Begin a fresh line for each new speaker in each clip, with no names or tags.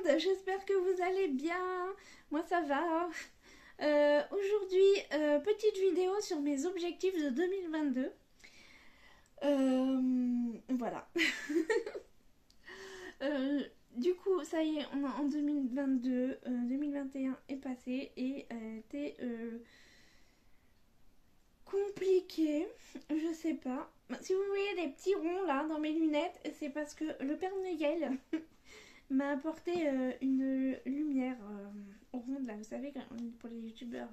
monde, j'espère que vous allez bien. Moi ça va. Aujourd'hui, petite vidéo sur mes objectifs de 2022. Voilà. Du coup, ça y est, on est en 2022. 2021 est passé et était compliqué. Je sais pas. Si vous voyez des petits ronds là dans mes lunettes, c'est parce que le Père Noël m'a apporté une lumière ronde là, vous savez, pour les youtubeurs.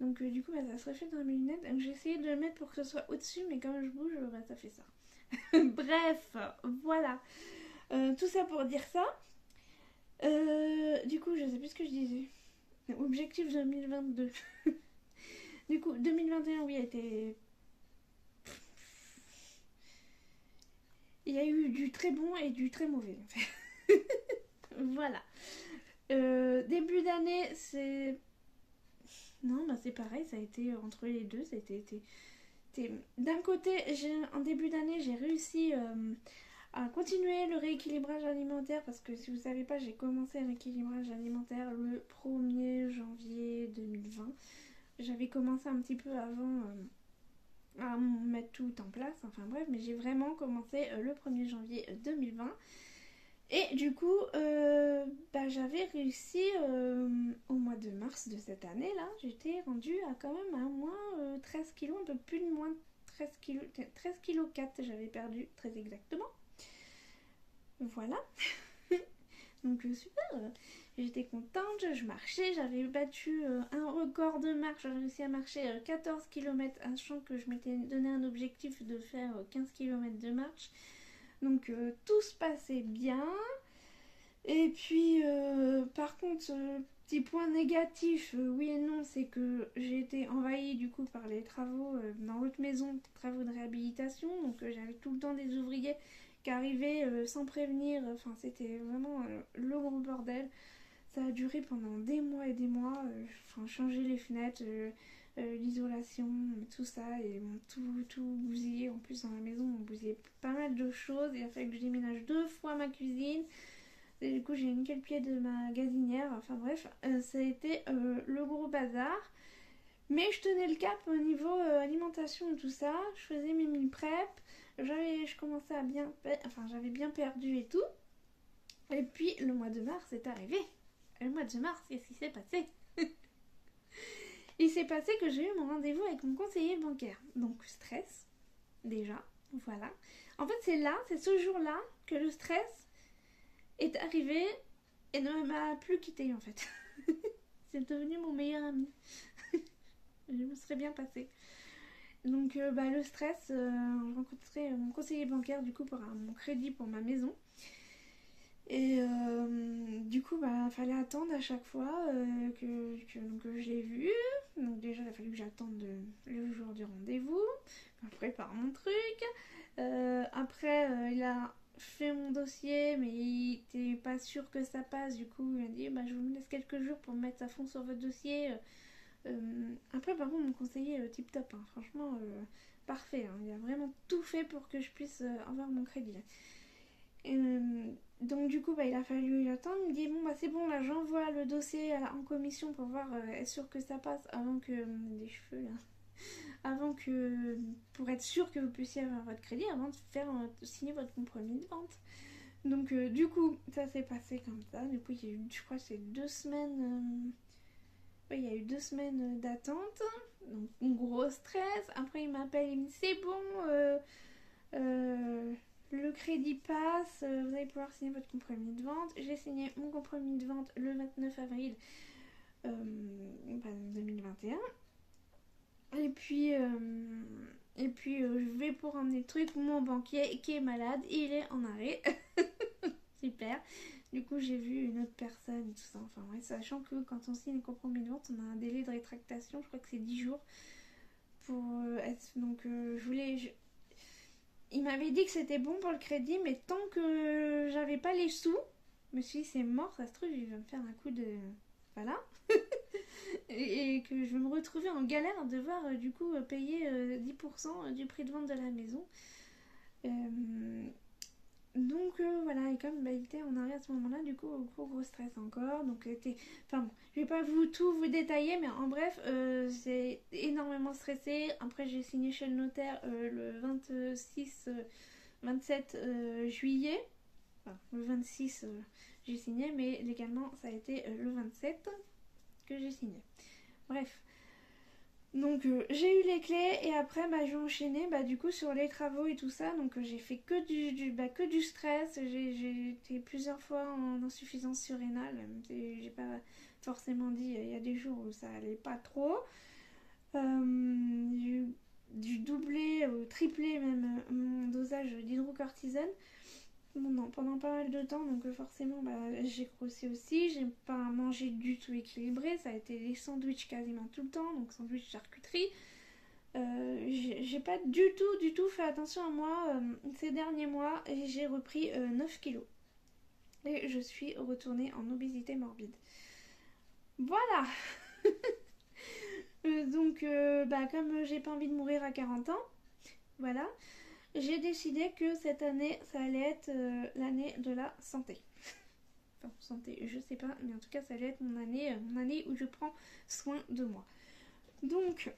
Donc du coup, ça se reflète dans mes lunettes. Donc j'ai essayé de le mettre pour que ce soit au-dessus, mais quand je bouge, ça fait ça. Bref, voilà. Tout ça pour dire ça. Du coup, je sais plus ce que je disais. Objectif 2022. Du coup, 2021, oui, a été... Il y a eu du très bon et du très mauvais. Voilà. Début d'année, c'est... Non, bah c'est pareil, ça a été entre les deux. Ça a été... D'un côté, en début d'année, j'ai réussi à continuer le rééquilibrage alimentaire parce que si vous ne savez pas, j'ai commencé un rééquilibrage alimentaire le 1er janvier 2020. J'avais commencé un petit peu avant à mettre tout en place, enfin bref, mais j'ai vraiment commencé le 1er janvier 2020. Et du coup, j'avais réussi au mois de mars de cette année là, j'étais rendue à quand même à moins 13 kilos, un peu plus de moins 13 kilos, 13 kilos 4 j'avais perdu très exactement. Voilà. Donc super, j'étais contente, je marchais, j'avais battu un record de marche, j'ai réussi à marcher 14 km, sachant que je m'étais donné un objectif de faire 15 km de marche. Donc tout se passait bien. Et puis par contre, petit point négatif, oui et non, c'est que j'ai été envahie du coup par les travaux dans l'autre maison, travaux de réhabilitation. Donc j'avais tout le temps des ouvriers qui arrivaient sans prévenir. Enfin c'était vraiment le gros bordel. Ça a duré pendant des mois et des mois. Changer les fenêtres, l'isolation, tout ça, et tout bousillé. En plus dans la maison on bousillait pas mal de choses. Il a fallu que je déménage 2 fois ma cuisine. Et du coup j'ai niqué le pied de ma gazinière. Enfin bref, ça a été le gros bazar. Mais je tenais le cap au niveau alimentation et tout ça. Je faisais mes meal prep. Je commençais à bien... Enfin j'avais bien perdu et tout. Et puis le mois de mars est arrivé. Le mois de mars, qu'est-ce qui s'est passé? Il s'est passé que j'ai eu mon rendez-vous avec mon conseiller bancaire. Donc stress, déjà, voilà. En fait c'est ce jour-là que le stress est arrivé et ne m'a plus quitté en fait. C'est devenu mon meilleur ami. Je me serais bien passé. Donc le stress, je rencontrais mon conseiller bancaire du coup pour mon crédit pour ma maison. Et du coup, fallait attendre à chaque fois que je l'ai vu. Donc déjà, il a fallu que j'attende le jour du rendez-vous. Je prépare mon truc. Après, il a fait mon dossier, mais il était pas sûr que ça passe. Du coup, il a dit, je vous laisse quelques jours pour me mettre à fond sur votre dossier. Après, par contre, mon conseiller tip top. Hein. Franchement, parfait. Hein. Il a vraiment tout fait pour que je puisse avoir mon crédit. Donc du coup il a fallu attendre. Il me dit c'est bon, là j'envoie le dossier en commission pour voir être sûr que ça passe avant que des cheveux là, avant que pour être sûr que vous puissiez avoir votre crédit avant de faire signer votre compromis de vente. Donc du coup ça s'est passé comme ça. Du coup il y a eu, je crois c'est 2 semaines. Il y a eu 2 semaines d'attente, donc un gros stress. Après il m'appelle, il me dit c'est bon, le crédit passe, vous allez pouvoir signer votre compromis de vente. J'ai signé mon compromis de vente le 29 avril 2021. Et puis, je vais pour emmener le truc. Mon banquier qui est malade, il est en arrêt. Super. Du coup, j'ai vu une autre personne et tout ça. Enfin, ouais, sachant que quand on signe un compromis de vente, on a un délai de rétractation. Je crois que c'est 10 jours. Pour être. Donc, il m'avait dit que c'était bon pour le crédit, mais tant que j'avais pas les sous, je me suis dit c'est mort, ça se trouve, il va me faire un coup de... Voilà. et que je vais me retrouver en galère à devoir du coup payer 10% du prix de vente de la maison. Donc voilà, et comme il était en arrêt à ce moment-là, du coup, gros stress encore. Donc, enfin bon, je vais pas tout vous détailler, mais en bref, j'ai énormément stressé. Après, j'ai signé chez le notaire le 27 juillet. Enfin, le 26, j'ai signé, mais légalement, ça a été le 27 que j'ai signé. Bref. Donc j'ai eu les clés et après j'ai enchaîné du coup sur les travaux et tout ça. Donc j'ai fait que du stress. J'ai été plusieurs fois en insuffisance surrénale. J'ai pas forcément dit, il y a des jours où ça allait pas trop. J'ai dû doubler ou tripler même mon dosage d'hydrocortisone pendant pas mal de temps. Donc forcément j'ai grossi aussi. J'ai pas mangé du tout équilibré. Ça a été des sandwichs quasiment tout le temps. Donc sandwich charcuterie. J'ai pas du tout fait attention à moi ces derniers mois et j'ai repris 9 kilos. Et je suis retournée en obésité morbide. Voilà. Donc comme j'ai pas envie de mourir à 40 ans, voilà, j'ai décidé que cette année ça allait être l'année de la santé. Enfin, santé, je sais pas, mais en tout cas ça allait être mon année où je prends soin de moi. Donc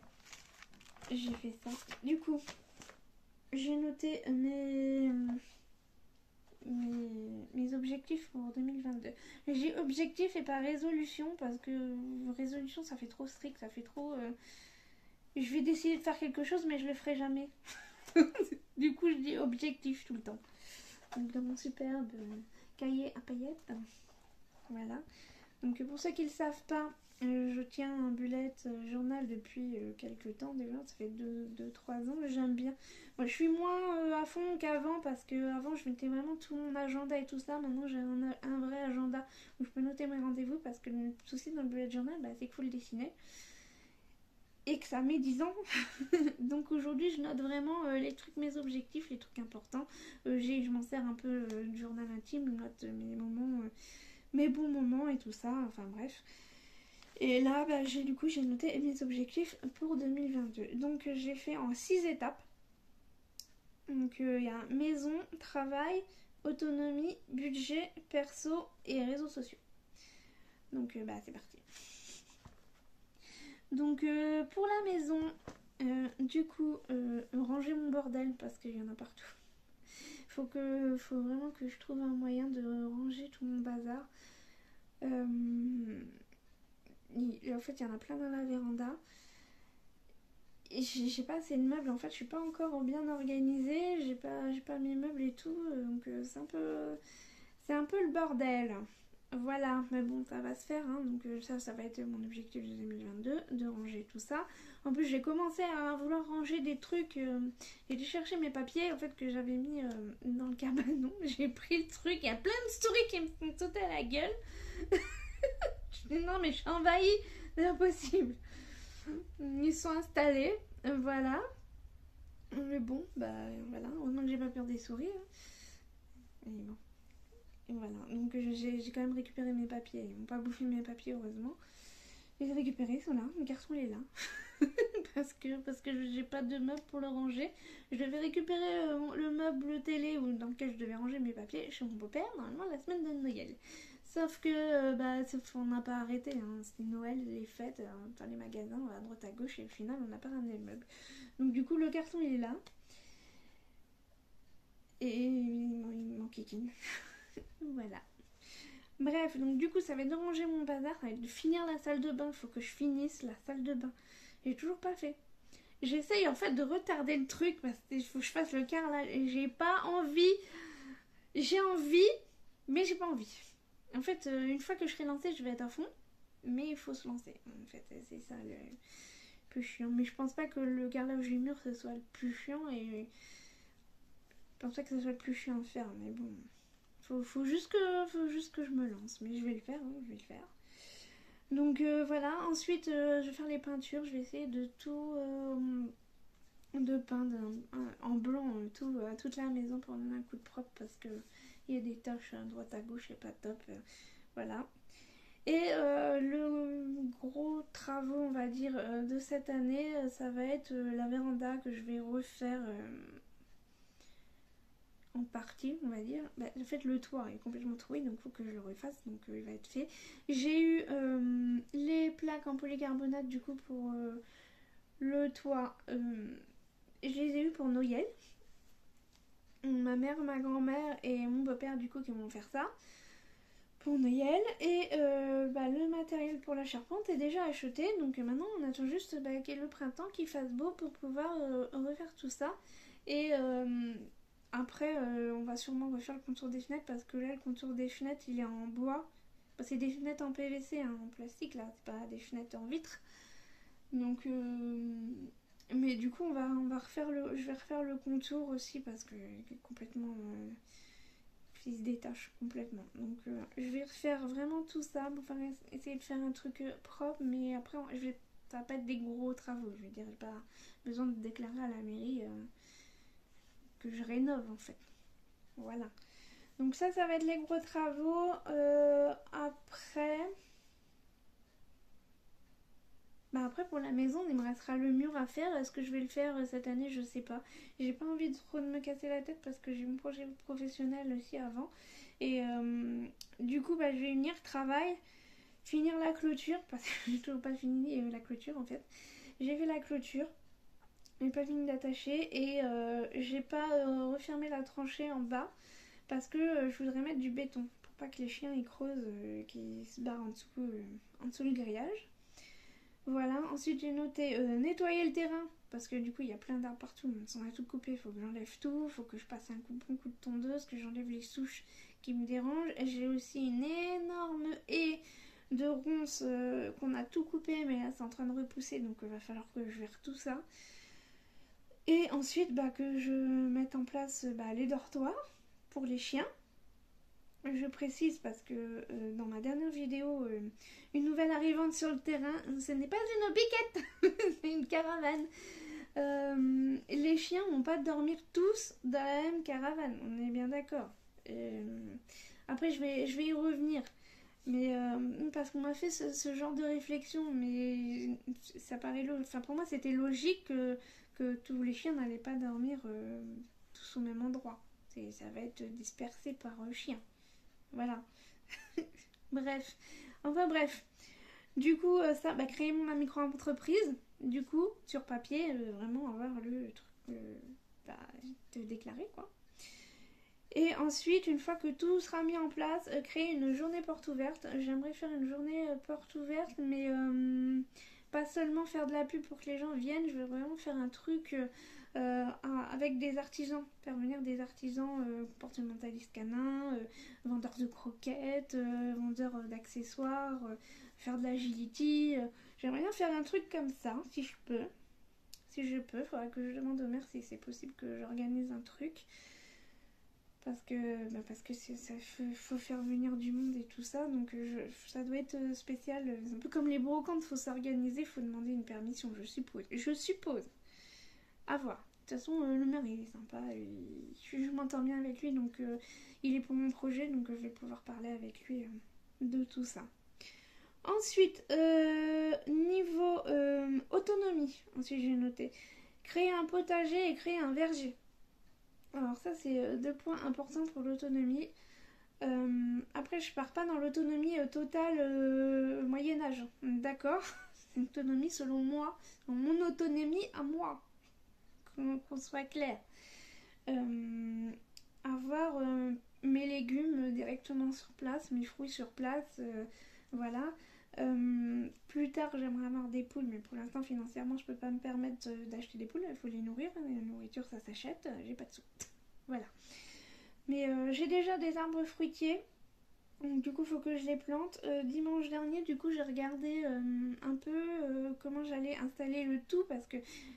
j'ai fait ça. Du coup, j'ai noté mes objectifs pour 2022. J'ai objectif et pas résolution parce que résolution ça fait trop strict, ça fait trop... je vais décider de faire quelque chose mais je le ferai jamais. Du coup je dis objectif tout le temps. Donc dans mon superbe cahier à paillettes. Voilà. Donc pour ceux qui ne le savent pas, je tiens un bullet journal depuis quelques temps déjà, ça fait 2-3 ans, j'aime bien. Moi, je suis moins à fond qu'avant parce que avant je mettais vraiment tout mon agenda et tout ça. Maintenant j'ai un vrai agenda où je peux noter mes rendez-vous parce que le souci dans le bullet journal c'est qu'il faut le dessiner. Et que ça met 10 ans. Donc aujourd'hui je note vraiment les trucs, mes objectifs, les trucs importants. Je m'en sers un peu du journal intime, je note mes moments... mes bons moments et tout ça, enfin bref. Et là, j'ai noté mes objectifs pour 2022. Donc j'ai fait en 6 étapes. Donc il y a maison, travail, autonomie, budget, perso et réseaux sociaux. Donc c'est parti. Donc pour la maison, ranger mon bordel parce qu'il y en a partout. Faut vraiment que je trouve un moyen de ranger tout mon bazar. En fait, il y en a plein dans la véranda. Et j'ai pas assez de meubles. En fait, je suis pas encore bien organisée. J'ai pas mes meubles et tout. Donc, c'est un peu le bordel. Voilà, mais bon, ça va se faire. Hein. Donc, ça va être mon objectif de 2022, de ranger tout ça. En plus, j'ai commencé à vouloir ranger des trucs. J'ai dû chercher mes papiers, en fait, que j'avais mis dans le cabanon. J'ai pris le truc. Il y a plein de stories qui me font sauter à la gueule. Je dis non, mais je suis envahie. C'est impossible. Ils sont installés. Voilà. Mais bon, voilà. Heureusement que j'ai pas peur des souris. Hein. Et bon. Et voilà, donc j'ai quand même récupéré mes papiers. Ils m'ont pas bouffé mes papiers, heureusement. Je les ai récupérés, ils sont là. Le garçon il est là. parce que j'ai pas de meuble pour le ranger. Je devais récupérer le meuble télé dans lequel je devais ranger mes papiers chez mon beau-père, normalement la semaine de Noël. Sauf que on n'a pas arrêté. Hein. C'était Noël, les fêtes, dans les magasins, à droite à gauche, et au final on n'a pas ramené le meuble. Donc du coup le garçon il est là. Et il m'enquiquine. Voilà. Bref, donc du coup, ça va être de ranger mon bazar, ça va être de finir la salle de bain. Il faut que je finisse la salle de bain. J'ai toujours pas fait. J'essaye en fait de retarder le truc parce qu'il faut que je fasse le carrelage. Et j'ai pas envie. J'ai envie, mais j'ai pas envie. En fait, une fois que je serai lancée, je vais être à fond. Mais il faut se lancer. En fait, c'est ça le plus chiant. Mais je pense pas que le carrelage du mur ce soit le plus chiant. Et je pense pas que ce soit le plus chiant à faire. Mais bon. Faut juste que je me lance, mais je vais le faire, hein, je vais le faire. Donc voilà, ensuite je vais faire les peintures, je vais essayer de tout de peindre en blanc toute la maison pour donner un coup de propre parce que il y a des taches à droite à gauche et pas top, voilà. Et le gros travaux, on va dire, de cette année, ça va être la véranda que je vais refaire en partie, on va dire. Bah, en fait, le toit est complètement troué, donc il faut que je le refasse, donc il va être fait. J'ai eu les plaques en polycarbonate, du coup, pour le toit. Je les ai eu pour Noël. Ma mère, ma grand-mère et mon beau-père, du coup, qui vont faire ça pour Noël. Et le matériel pour la charpente est déjà acheté, donc maintenant on attend juste qu'il y ait le printemps, qu'il fasse beau pour pouvoir refaire tout ça. Et après, on va sûrement refaire le contour des fenêtres parce que là, le contour des fenêtres, il est en bois. Bah, c'est des fenêtres en PVC, hein, en plastique là, c'est pas des fenêtres en vitre. Donc, mais du coup, on va refaire je vais refaire le contour aussi parce que il est complètement, il se détache complètement. Donc, je vais refaire vraiment tout ça pour essayer de faire un truc propre, mais après, ça va pas être des gros travaux. Je veux dire, j'ai pas besoin de déclarer à la mairie que je rénove en fait. Voilà. Donc ça va être les gros travaux. Après pour la maison, il me restera le mur à faire. Est-ce que je vais le faire cette année? Je sais pas. J'ai pas envie de trop de me casser la tête parce que j'ai mon projet professionnel aussi avant. Et du coup, je vais venir travail, finir la clôture parce que j'ai toujours pas fini la clôture en fait. J'ai fait la clôture. J'ai pas fini d'attacher et j'ai pas refermé la tranchée en bas parce que je voudrais mettre du béton pour pas que les chiens ils creusent, qu'ils se barrent en dessous du grillage. Voilà, ensuite j'ai noté nettoyer le terrain parce que du coup il y a plein d'arbres partout, on a tout coupé, il faut que j'enlève tout, il faut que je passe un bon coup de tondeuse, que j'enlève les souches qui me dérangent. Et j'ai aussi une énorme haie de ronces qu'on a tout coupé mais là c'est en train de repousser donc il va falloir que je verre tout ça. Et ensuite que je mette en place les dortoirs pour les chiens. Je précise parce que dans ma dernière vidéo, une nouvelle arrivante sur le terrain, ce n'est pas une biquette, c'est une caravane. Les chiens vont pas dormir tous dans la même caravane, on est bien d'accord. Après, je vais y revenir. Mais parce qu'on m'a fait ce genre de réflexion, mais ça paraît logique. Enfin, pour moi, c'était logique que tous les chiens n'allaient pas dormir tous au même endroit. Ça va être dispersé par chien. Voilà. Bref. Enfin bref. Du coup, créer ma micro-entreprise. Du coup, sur papier, vraiment avoir le truc de déclarer quoi. Et ensuite, une fois que tout sera mis en place, créer une journée porte ouverte. J'aimerais faire une journée porte ouverte, mais pas seulement faire de la pub pour que les gens viennent. Je veux vraiment faire un truc avec des artisans. Faire venir des artisans comportementalistes canins, vendeurs de croquettes, vendeurs d'accessoires, faire de l'agility. J'aimerais bien faire un truc comme ça, si je peux. Si je peux, il faudra que je demande au maire si c'est possible que j'organise un truc. Parce que ça faut faire venir du monde et tout ça, donc ça doit être spécial. C'est un peu comme les brocantes, faut s'organiser, il faut demander une permission, je suppose. Je suppose. À voir. De toute façon, le maire il est sympa, je m'entends bien avec lui, donc il est pour mon projet, donc je vais pouvoir parler avec lui de tout ça. Ensuite, niveau autonomie, ensuite j'ai noté créer un potager et créer un verger. Alors ça c'est deux points importants pour l'autonomie. Après je pars pas dans l'autonomie totale Moyen-Âge, d'accord. C'est une autonomie selon moi, mon autonomie à moi, qu'on soit clair. Avoir mes légumes directement sur place, mes fruits sur place, voilà. Plus tard j'aimerais avoir des poules, mais pour l'instant financièrement je peux pas me permettre d'acheter des poules, il faut les nourrir, la nourriture ça s'achète, j'ai pas de sous. Voilà. Mais j'ai déjà des arbres fruitiers, donc du coup il faut que je les plante. Dimanche dernier du coup j'ai regardé un peu comment j'allais installer le tout, parce que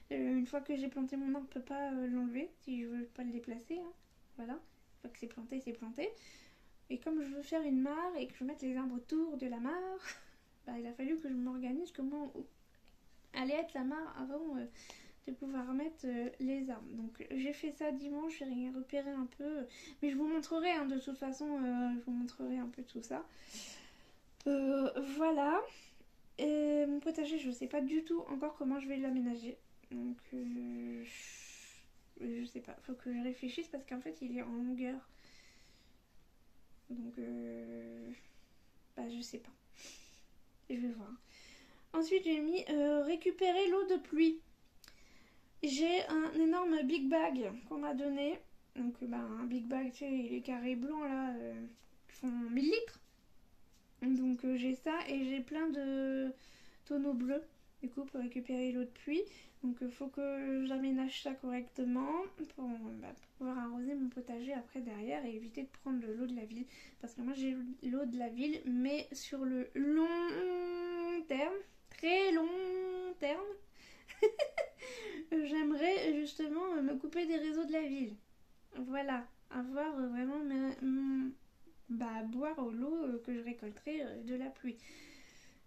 une fois que j'ai planté mon arbre je peux pas l'enlever si je veux pas le déplacer, hein. Voilà, une fois que c'est planté c'est planté. Et comme je veux faire une mare et que je veux mettre les arbres autour de la mare, il a fallu que je m'organise comment allait être la mare avant de pouvoir mettre les arbres. Donc j'ai fait ça dimanche, j'ai repéré un peu, mais je vous montrerai hein, de toute façon, je vous montrerai un peu tout ça. Voilà. Et mon potager, je ne sais pas du tout encore comment je vais l'aménager. Donc Je sais pas, faut que je réfléchisse parce qu'en fait il est en longueur. Donc bah je sais pas. Je vais voir. Ensuite j'ai mis récupérer l'eau de pluie. J'ai un énorme big bag qu'on m'a donné. Donc bah un big bag, tu sais, les carrés blancs là, qui font 1000 litres. Donc j'ai ça et j'ai plein de tonneaux bleus du coup pour récupérer l'eau de pluie. Donc il faut que j'aménage ça correctement pour pouvoir arroser mon potager après derrière et éviter de prendre de l'eau de la ville. Parce que moi j'ai l'eau de la ville mais sur le long terme, très long terme, j'aimerais justement me couper des réseaux de la ville. Voilà, avoir vraiment boire l'eau que je récolterai de la pluie.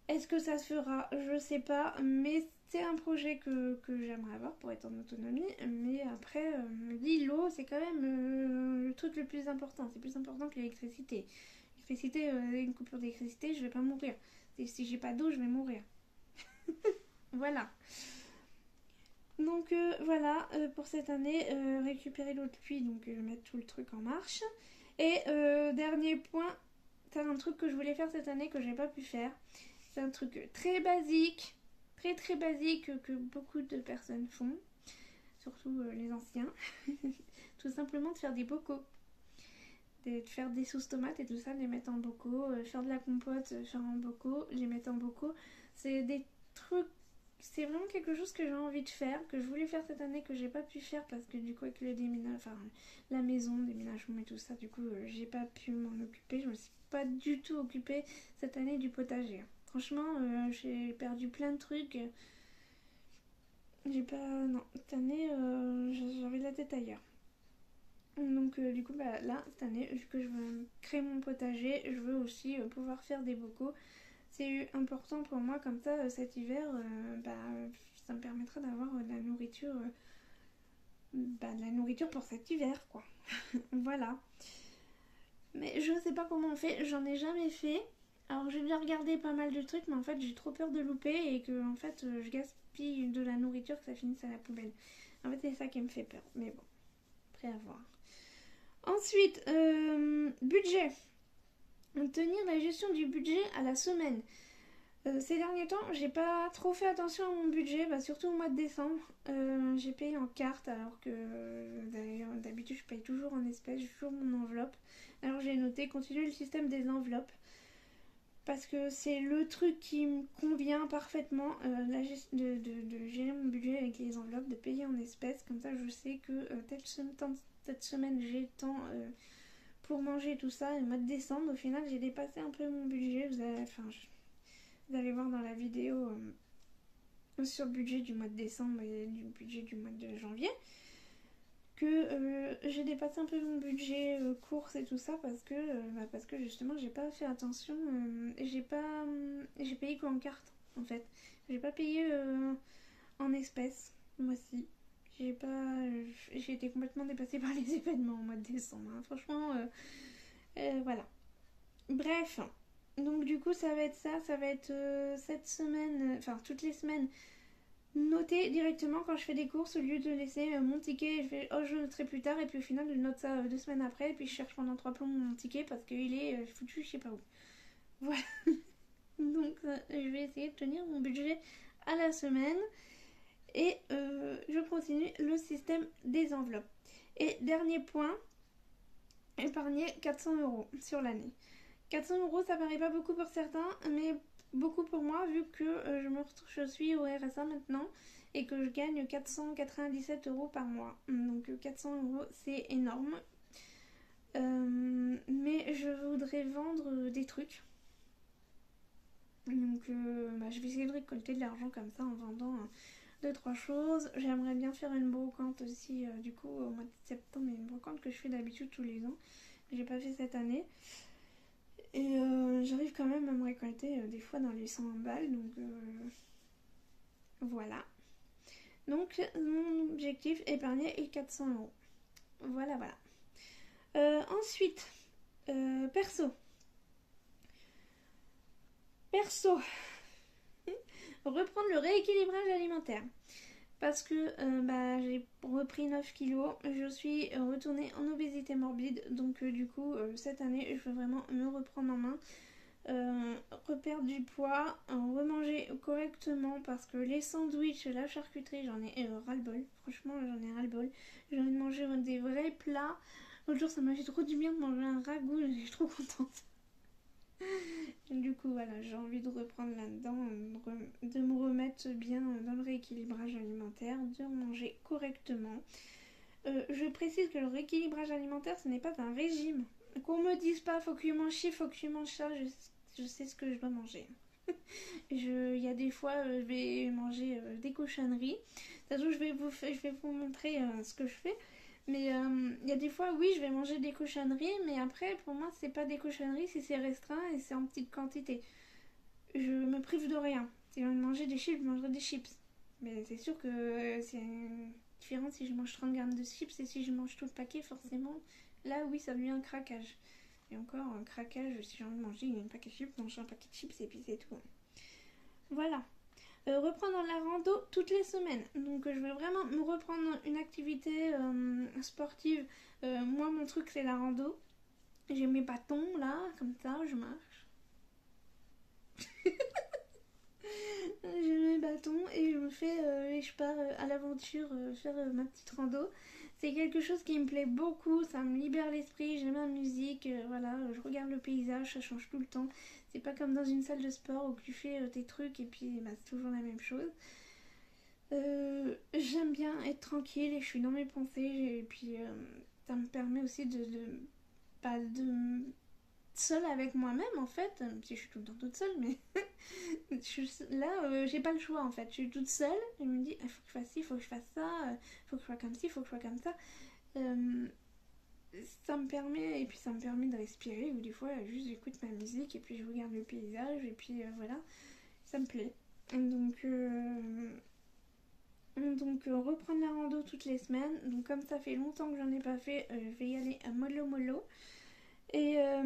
Est-ce que ça se fera? Je sais pas, mais c'est un projet que j'aimerais avoir pour être en autonomie. Mais après, me dit l'eau, c'est quand même le truc le plus important. C'est plus important que l'électricité. L'électricité, une coupure d'électricité, je vais pas mourir. Et si j'ai pas d'eau, je vais mourir. Voilà. Donc voilà, pour cette année, récupérer l'eau de pluie, donc mettre tout le truc en marche. Et dernier point, c'est un truc que je voulais faire cette année que j'ai pas pu faire. C'est un truc très basique, très très basique que beaucoup de personnes font, surtout les anciens. Tout simplement de faire des bocaux. De faire des sauces tomates et tout ça, les mettre en bocaux, faire de la compote, faire en bocaux, les mettre en bocaux. C'est des trucs, c'est vraiment quelque chose que j'ai envie de faire, que je voulais faire cette année, que j'ai pas pu faire parce que du coup avec le déménagement, enfin la maison, le déménagement et tout ça, du coup j'ai pas pu m'en occuper. Je me suis pas du tout occupée cette année du potager. Franchement, j'ai perdu plein de trucs. J'ai pas, non, cette année j'avais la tête ailleurs. Donc du coup là cette année vu que je veux créer mon potager, je veux aussi pouvoir faire des bocaux. C'est important pour moi comme ça cet hiver, ça me permettra d'avoir de la nourriture, de la nourriture pour cet hiver quoi. Voilà. Mais je sais pas comment on fait, j'en ai jamais fait. Alors j'ai bien regardé pas mal de trucs, mais en fait j'ai trop peur de louper et que en fait je gaspille de la nourriture, que ça finisse à la poubelle. En fait c'est ça qui me fait peur. Mais bon, après à voir. Ensuite, budget. Tenir la gestion du budget à la semaine. Ces derniers temps, j'ai pas trop fait attention à mon budget, surtout au mois de décembre. J'ai payé en carte alors que d'ailleurs d'habitude je paye toujours en espèces, j'ai toujours mon enveloppe. Alors j'ai noté continuer le système des enveloppes parce que c'est le truc qui me convient parfaitement, de gérer mon budget avec les enveloppes, de payer en espèces. Comme ça je sais que cette semaine j'ai tant pour manger tout ça. Et le mois de décembre, au final j'ai dépassé un peu mon budget. Vous allez voir dans la vidéo sur le budget du mois de décembre et du budget du mois de janvier que j'ai dépassé un peu mon budget courses et tout ça parce que justement j'ai pas fait attention et j'ai payé qu'en carte en fait. J'ai pas payé en espèces moi aussi. J'ai été complètement dépassée par les événements au mois de décembre. Hein. Franchement, voilà. Bref, donc du coup ça va être ça va être cette semaine, enfin toutes les semaines, noter directement quand je fais des courses au lieu de laisser mon ticket et je fais oh je noterai plus tard et puis au final je note ça 2 semaines après et puis je cherche pendant 3 plombs mon ticket parce qu'il est foutu je sais pas où. Voilà. Donc je vais essayer de tenir mon budget à la semaine et je continue le système des enveloppes. Et dernier point, épargner 400 € sur l'année. 400 € ça paraît pas beaucoup pour certains mais beaucoup pour moi vu que je suis au RSA maintenant et que je gagne 497 € par mois. Donc 400 € c'est énorme. Mais je voudrais vendre des trucs. Donc je vais essayer de récolter de l'argent comme ça en vendant 2-3 choses. J'aimerais bien faire une brocante aussi du coup au mois de septembre. Il y a une brocante que je fais d'habitude tous les ans. J'ai pas fait cette année. Et j'arrive quand même à me récolter des fois dans les 100 balles. Donc voilà. Donc mon objectif épargner est 400 €. Voilà, voilà. Ensuite, perso. Reprendre le rééquilibrage alimentaire. parce que j'ai repris 9 kilos, je suis retournée en obésité morbide, donc du coup cette année je veux vraiment me reprendre en main, reperdre du poids, remanger correctement parce que les sandwichs, la charcuterie, j'en ai ras-le-bol, franchement j'en ai ras-le-bol, j'ai envie de manger des vrais plats. L'autre jour ça m'a fait trop du bien de manger un ragoût, j'étais trop contente. Du coup, voilà, j'ai envie de reprendre là-dedans, de me remettre bien dans le rééquilibrage alimentaire, de manger correctement. Je précise que le rééquilibrage alimentaire, ce n'est pas un régime. Qu'on me dise pas, faut que tu manges ci, faut que tu manges ça, je sais ce que je dois manger. Il y a des fois, je vais manger des cochonneries. De toute façon, je vais vous montrer ce que je fais. Mais il y a des fois, oui, je vais manger des cochonneries, mais après, pour moi, c'est pas des cochonneries si c'est restreint et c'est en petite quantité. Je me prive de rien. Si j'ai envie de manger des chips, je mangerai des chips. Mais c'est sûr que c'est différent si je mange 30 grammes de chips et si je mange tout le paquet, forcément. Là, oui, ça devient un craquage. Et encore, un craquage, si j'ai envie de manger un paquet de chips, manger un paquet de chips et puis c'est tout. Voilà. Reprendre la rando toutes les semaines. Donc je vais vraiment me reprendre une activité sportive. Moi mon truc c'est la rando. J'ai mes bâtons là, comme ça, je marche. J'ai mes bâtons et je pars à l'aventure faire ma petite rando. C'est quelque chose qui me plaît beaucoup, ça me libère l'esprit, j'aime la musique, voilà, je regarde le paysage, ça change tout le temps. C'est pas comme dans une salle de sport où tu fais tes trucs et puis c'est toujours la même chose. J'aime bien être tranquille et je suis dans mes pensées et puis ça me permet aussi pas de seule avec moi-même en fait, même si je suis tout le temps toute seule, mais là j'ai pas le choix en fait, je suis toute seule et je me dis il faut que je fasse ci, il faut que je fasse ça, il faut que je sois comme ci, il faut que je sois comme ça. Euh, Ça me permet, et puis ça me permet de respirer, ou des fois juste j'écoute ma musique et puis je regarde le paysage et puis voilà, ça me plaît. Donc reprendre la rando toutes les semaines. Donc comme ça fait longtemps que j'en ai pas fait, je vais y aller à mollo mollo. Et à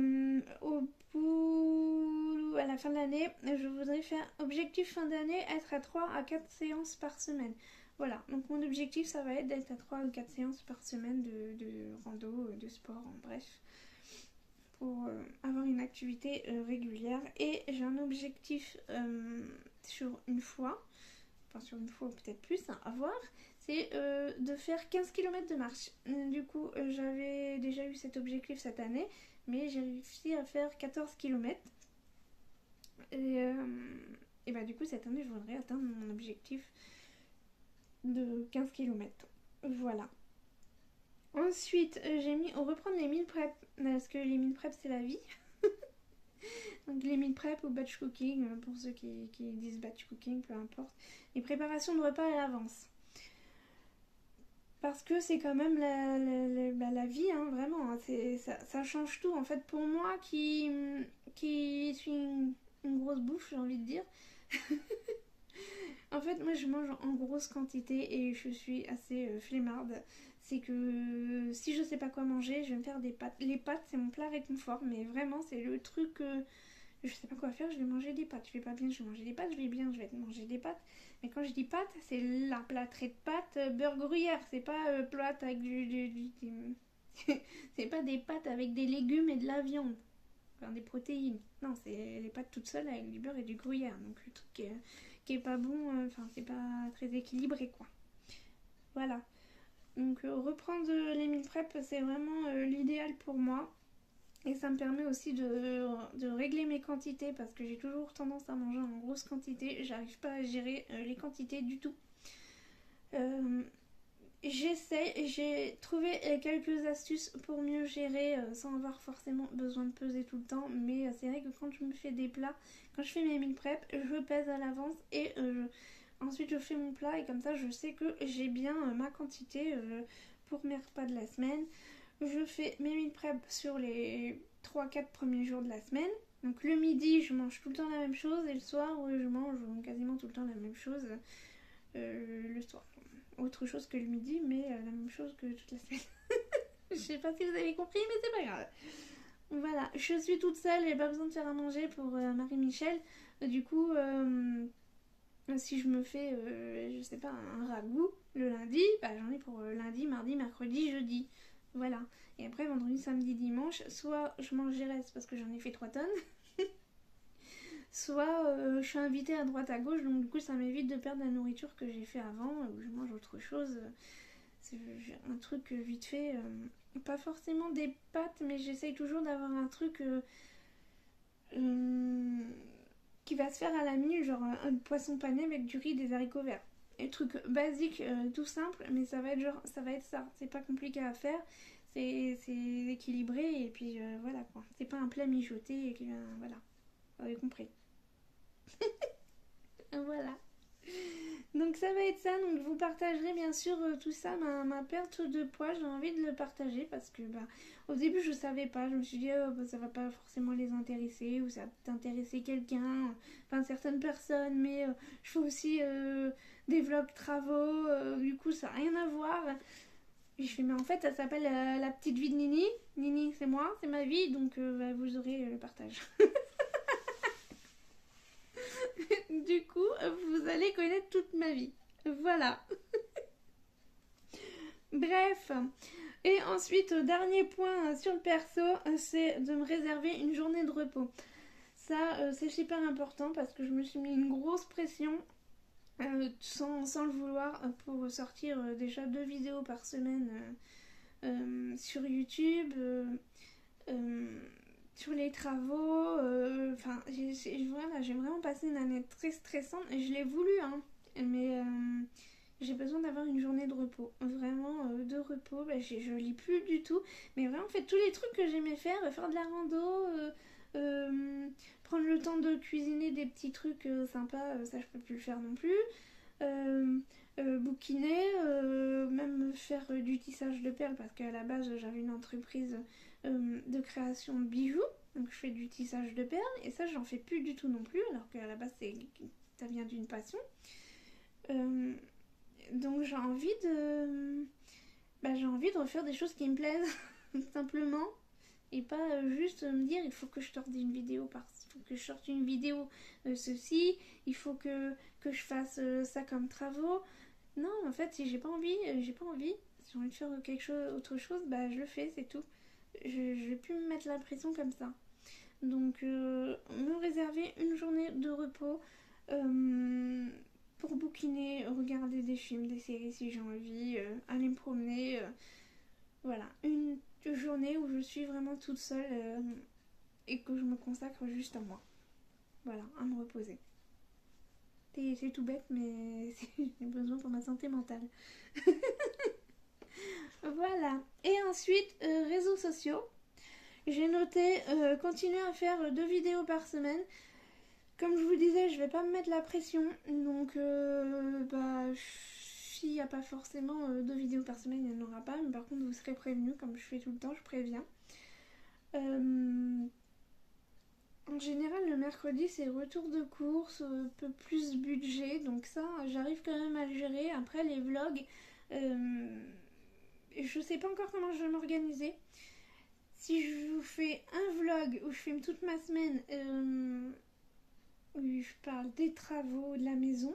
la fin de l'année, je voudrais faire objectif fin d'année, être à 3 à 4 séances par semaine. Voilà, donc mon objectif ça va être d'être à 3 ou 4 séances par semaine de rando, de sport, en bref, pour avoir une activité régulière. Et j'ai un objectif sur une fois, enfin sur une fois ou peut-être plus, hein, à voir, c'est de faire 15 km de marche. Du coup, j'avais déjà eu cet objectif cette année, mais j'ai réussi à faire 14 km. Et bah du coup, cette année, je voudrais atteindre mon objectif de 15 km. Voilà. Ensuite, j'ai mis reprendre les meal prep, parce que les meal prep, c'est la vie. Donc les meal prep ou batch cooking, pour ceux qui disent batch cooking, peu importe. Les préparations de repas à l'avance. Parce que c'est quand même la vie, hein, vraiment. Hein, ça change tout. En fait, pour moi qui suis une grosse bouffe, j'ai envie de dire. En fait, moi, je mange en grosse quantité et je suis assez flemmarde. C'est que si je sais pas quoi manger, je vais me faire des pâtes. Les pâtes, c'est mon plat réconfort, mais vraiment, c'est le truc que je sais pas quoi faire, je vais manger des pâtes. Je vais pas bien, je vais manger des pâtes. Je vais bien, je vais manger des pâtes. Mais quand je dis pâtes, c'est la plâtrée de pâtes beurre gruyère. C'est pas plate avec c'est pas des pâtes avec des légumes et de la viande. Enfin, des protéines. Non, c'est les pâtes toutes seules avec du beurre et du gruyère. Donc le truc qui est pas bon, enfin, c'est pas très équilibré, quoi. Voilà. Donc reprendre les meal prep, c'est vraiment l'idéal pour moi. Et ça me permet aussi de régler mes quantités parce que j'ai toujours tendance à manger en grosse quantité. J'arrive pas à gérer les quantités du tout. J'ai trouvé quelques astuces pour mieux gérer sans avoir forcément besoin de peser tout le temps. Mais c'est vrai que quand je me fais des plats, quand je fais mes meal prep, je pèse à l'avance et ensuite je fais mon plat et comme ça je sais que j'ai bien ma quantité pour mes repas de la semaine. Je fais mes meal prep sur les 3-4 premiers jours de la semaine. Donc le midi, je mange tout le temps la même chose et le soir, je mange quasiment tout le temps la même chose le soir. Autre chose que le midi, mais la même chose que toute la semaine. Je sais pas si vous avez compris, mais c'est pas grave. Voilà, je suis toute seule, j'ai pas besoin de faire à manger pour Marie-Michel. Du coup, Si je me fais, je sais pas, un ragoût le lundi, bah j'en ai pour lundi, mardi, mercredi, jeudi. Voilà. Et après, vendredi, samedi, dimanche, soit je mange des restes parce que j'en ai fait 3 tonnes, soit je suis invitée à droite à gauche, donc du coup ça m'évite de perdre la nourriture que j'ai fait avant, ou je mange autre chose. C'est un truc vite fait, pas forcément des pâtes, mais j'essaye toujours d'avoir un truc euh, qui va se faire à la minute, genre un poisson pané avec du riz et des haricots verts. Un truc basique, tout simple, mais ça va être genre, ça va être ça. C'est pas compliqué à faire, c'est équilibré et puis voilà quoi. C'est pas un plat mijoté et voilà, vous avez compris. Voilà. Donc ça va être ça, donc je vous partagerai bien sûr tout ça, ma perte de poids, j'ai envie de le partager parce que bah, au début je savais pas, je me suis dit oh, bah, ça va pas forcément les intéresser ou ça va t'intéresser quelqu'un, enfin certaines personnes, mais je fais aussi des vlogs travaux, du coup ça n'a rien à voir. Et je fais mais en fait ça s'appelle la petite vie de Nini, Nini c'est moi, c'est ma vie, donc bah, vous aurez le partage. Du coup vous allez connaître toute ma vie. Voilà. Bref. Et ensuite, dernier point sur le perso, c'est de me réserver une journée de repos. Ça, c'est super important parce que je me suis mis une grosse pression sans le vouloir pour sortir déjà 2 vidéos par semaine sur YouTube, sur les travaux. Enfin, voilà, j'ai vraiment passé une année très stressante et je l'ai voulu, hein. Mais j'ai besoin d'avoir une journée de repos. Vraiment, de repos. Bah, je lis plus du tout. Mais vraiment, en fait, tous les trucs que j'aimais faire, faire de la rando, prendre le temps de cuisiner des petits trucs sympas, ça je peux plus le faire non plus. Euh, Bouquiner, même faire du tissage de perles, parce qu'à la base, j'avais une entreprise de création de bijoux. Donc je fais du tissage de perles. Et ça, j'en fais plus du tout non plus. Alors qu'à la base, ça vient d'une passion. Euh, donc j'ai envie de refaire des choses qui me plaisent simplement et pas juste me dire il faut que je sorte une vidéo il faut que je sorte une vidéo ceci, il faut que je fasse ça comme travaux. Non, en fait, si j'ai pas envie, si j'ai envie de faire autre chose, bah je le fais, c'est tout. Je vais plus me mettre la pression comme ça. Donc me réserver une journée de repos pour bouquiner, regarder des films, des séries si j'ai envie, aller me promener. Voilà, une journée où je suis vraiment toute seule et que je me consacre juste à moi. Voilà, à me reposer. C'est tout bête, mais j'ai besoin pour ma santé mentale. Voilà. Et ensuite, réseaux sociaux. J'ai noté continuer à faire 2 vidéos par semaine. Comme je vous disais, je vais pas me mettre la pression. Donc, bah, s'il n'y a pas forcément 2 vidéos par semaine, il n'y en aura pas. Mais par contre, vous serez prévenus, comme je fais tout le temps, je préviens. En général, le mercredi, c'est retour de course, un peu plus budget. Donc ça, j'arrive quand même à le gérer. Après, les vlogs, je sais pas encore comment je vais m'organiser. Si je vous fais un vlog où je filme toute ma semaine, où je parle des travaux de la maison,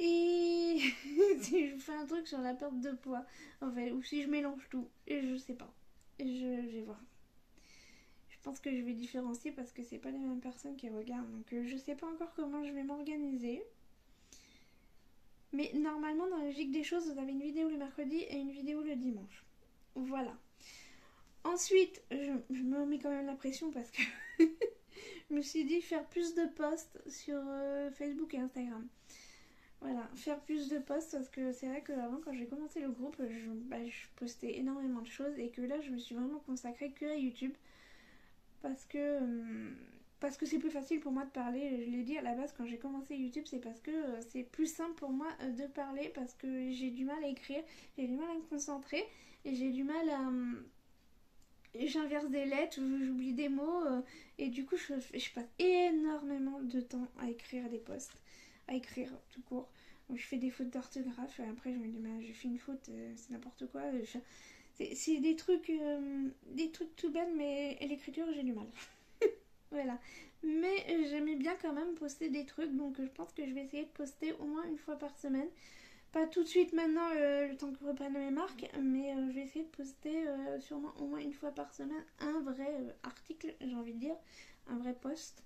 et si je vous fais un truc sur la perte de poids, en fait, ou si je mélange tout, et je sais pas. Je vais voir. Je pense que je vais différencier parce que c'est pas les mêmes personnes qui regardent. Donc je sais pas encore comment je vais m'organiser. Mais normalement, dans la logique des choses, vous avez une vidéo le mercredi et une vidéo le dimanche. Voilà. Ensuite, je me mets quand même la pression parce que je me suis dit faire plus de posts sur Facebook et Instagram. Voilà, faire plus de posts parce que c'est vrai que avant, quand j'ai commencé le groupe, je postais énormément de choses et que là, je me suis vraiment consacrée que à YouTube parce que c'est plus facile pour moi de parler. Je l'ai dit à la base quand j'ai commencé YouTube, c'est parce que c'est plus simple pour moi de parler parce que j'ai du mal à écrire, j'ai du mal à me concentrer et j'ai du mal à j'inverse des lettres, j'oublie des mots et du coup je passe énormément de temps à écrire des posts, à écrire tout court. Donc, je fais des fautes d'orthographe et après je me dis mais j'ai fait une faute, c'est n'importe quoi. C'est des trucs tout bêtes mais l'écriture j'ai du mal. Voilà. Mais j'aimais bien quand même poster des trucs, donc je pense que je vais essayer de poster au moins une fois par semaine. Pas tout de suite maintenant, le temps que je reprenne mes marques, mais je vais essayer de poster sûrement au moins une fois par semaine un vrai article, j'ai envie de dire, un vrai post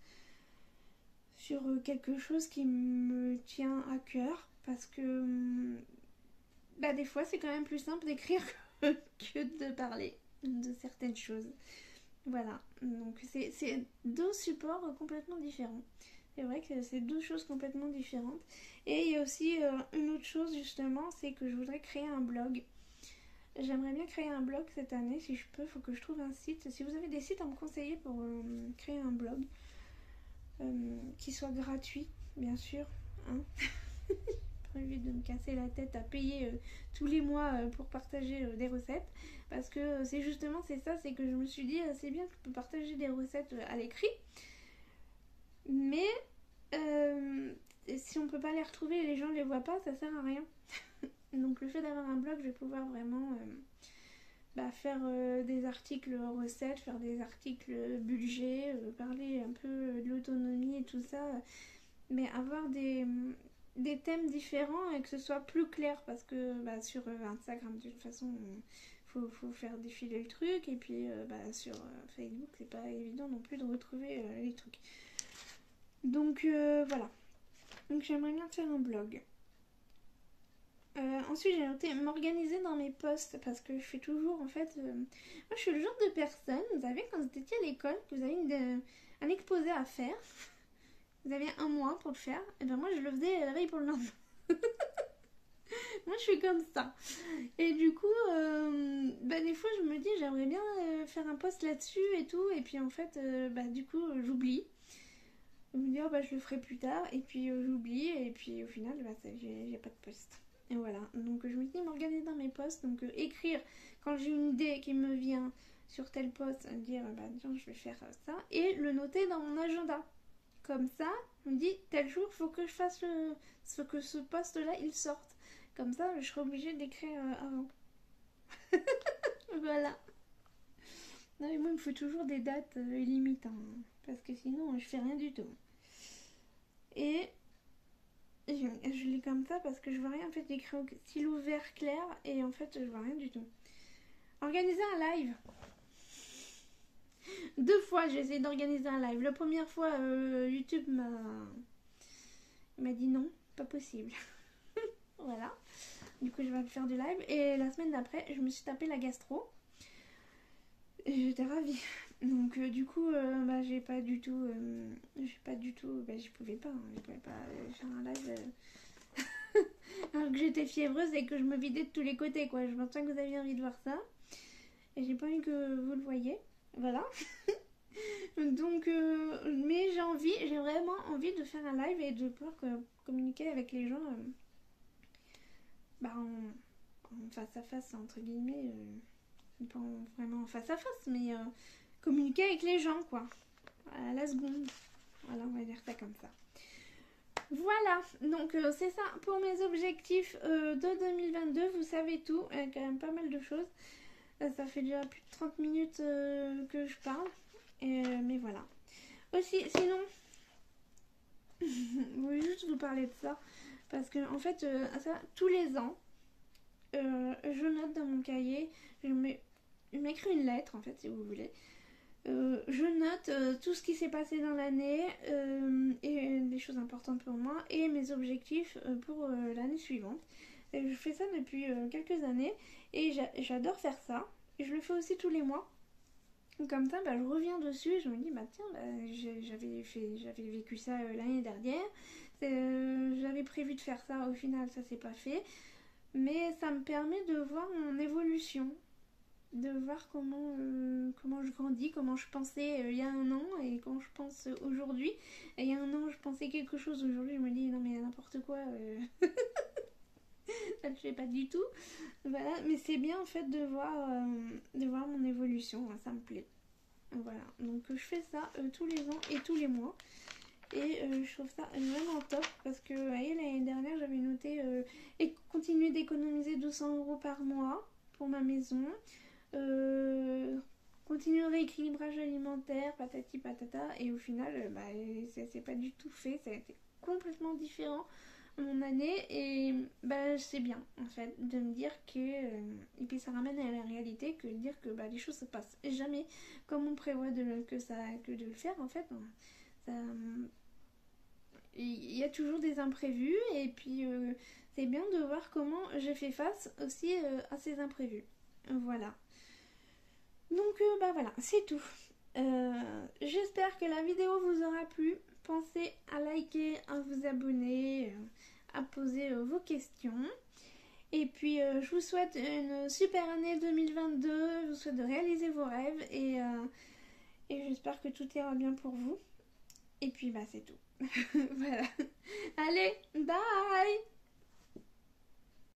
sur quelque chose qui me tient à cœur, parce que bah, des fois c'est quand même plus simple d'écrire que de parler de certaines choses. Voilà, donc c'est deux supports complètement différents. C'est vrai que c'est deux choses complètement différentes. Et il y a aussi une autre chose justement, c'est que je voudrais créer un blog. J'aimerais bien créer un blog cette année, si je peux, il faut que je trouve un site. Si vous avez des sites à me conseiller pour créer un blog, qui soit gratuit, bien sûr, hein. Prévu de me casser la tête à payer tous les mois pour partager des recettes, parce que c'est justement c'est ça, c'est que je me suis dit c'est bien que je peux partager des recettes à l'écrit, mais si on peut pas les retrouver et les gens ne les voient pas, ça sert à rien. Donc le fait d'avoir un blog, je vais pouvoir vraiment faire des articles recettes, faire des articles budget, parler un peu de l'autonomie et tout ça, mais avoir des thèmes différents et que ce soit plus clair, parce que sur Instagram de toute façon faut faire défiler le truc, et puis sur Facebook c'est pas évident non plus de retrouver les trucs. Donc voilà, donc j'aimerais bien faire un blog. Ensuite j'ai noté m'organiser dans mes posts, parce que je fais toujours en fait moi je suis le genre de personne, vous savez, quand vous étiez à l'école, que vous avez un exposé à faire, vous avez un mois pour le faire, et ben moi je le faisais la veille pour le lendemain. Moi je suis comme ça. Et du coup des fois je me dis j'aimerais bien faire un post là-dessus et tout, et puis en fait du coup j'oublie. Je me dis je le ferai plus tard, et puis j'oublie, et puis au final j'ai pas de post. Et voilà, donc je me dis m'organiser dans mes posts, donc écrire quand j'ai une idée qui me vient sur tel post, dire tiens je vais faire ça, et le noter dans mon agenda. Comme ça, je me dis tel jour faut que je fasse que ce post là il sorte. Comme ça je serai obligée d'écrire avant. Voilà. Non mais moi il me faut toujours des dates limites, hein, parce que sinon je fais rien du tout. Et je lis comme ça parce que je vois rien, en fait j'écris au stylo vert clair et en fait je vois rien du tout. Organiser un live. 2 fois j'ai essayé d'organiser un live. La première fois YouTube m'a dit non, pas possible. Voilà. Du coup je vais faire du live, et la semaine d'après je me suis tapé la gastro. Et j'étais ravie. Donc du coup j'ai pas du tout je pouvais pas, hein, je pouvais pas faire un live alors que j'étais fiévreuse et que je me vidais de tous les côtés, quoi. Je pense pas que vous aviez envie de voir ça, et j'ai pas envie que vous le voyez, voilà. Donc mais j'ai vraiment envie de faire un live et de pouvoir communiquer avec les gens en face à face, entre guillemets, pas vraiment en face à face, mais communiquer avec les gens, quoi, à la seconde. Voilà, on va dire ça comme ça. Voilà, donc c'est ça pour mes objectifs de 2022. Vous savez tout, il y a quand même pas mal de choses. Ça fait déjà plus de 30 minutes que je parle, mais voilà. Aussi, sinon, je voulais juste vous parler de ça, parce que en fait, ça, tous les ans, je note dans mon cahier, je m'écris une lettre, en fait, si vous voulez. Je note tout ce qui s'est passé dans l'année, et des choses importantes pour moi, et mes objectifs pour l'année suivante. Et je fais ça depuis quelques années, et j'adore faire ça. Et je le fais aussi tous les mois. Comme ça, je reviens dessus et je me dis tiens, j'avais vécu ça l'année dernière. J'avais prévu de faire ça, au final ça s'est pas fait. Mais ça me permet de voir mon évolution, de voir comment je grandis, comment je pensais il y a un an et comment je pense aujourd'hui. Et il y a un an je pensais quelque chose, aujourd'hui je me dis non mais n'importe quoi, ça ne fait pas du tout. Voilà, mais c'est bien en fait de voir mon évolution, ça me plaît. Voilà, donc je fais ça tous les ans et tous les mois. Et je trouve ça vraiment top, parce que l'année dernière j'avais noté et continuer d'économiser 200 € par mois pour ma maison, continue le rééquilibrage alimentaire, patati patata, et au final, bah, ça s'est pas du tout fait, ça a été complètement différent mon année, et bah, c'est bien, en fait, de me dire que... et puis ça ramène à la réalité, que de dire que bah, les choses se passent jamais comme on prévoit que de le faire, en fait. Ça, il y a toujours des imprévus, et puis c'est bien de voir comment j'ai fait face aussi à ces imprévus. Voilà. Donc bah voilà, c'est tout. J'espère que la vidéo vous aura plu. Pensez à liker, à vous abonner, à poser vos questions. Et puis je vous souhaite une super année 2022. Je vous souhaite de réaliser vos rêves et j'espère que tout ira bien pour vous. Et puis bah c'est tout. Voilà. Allez, bye!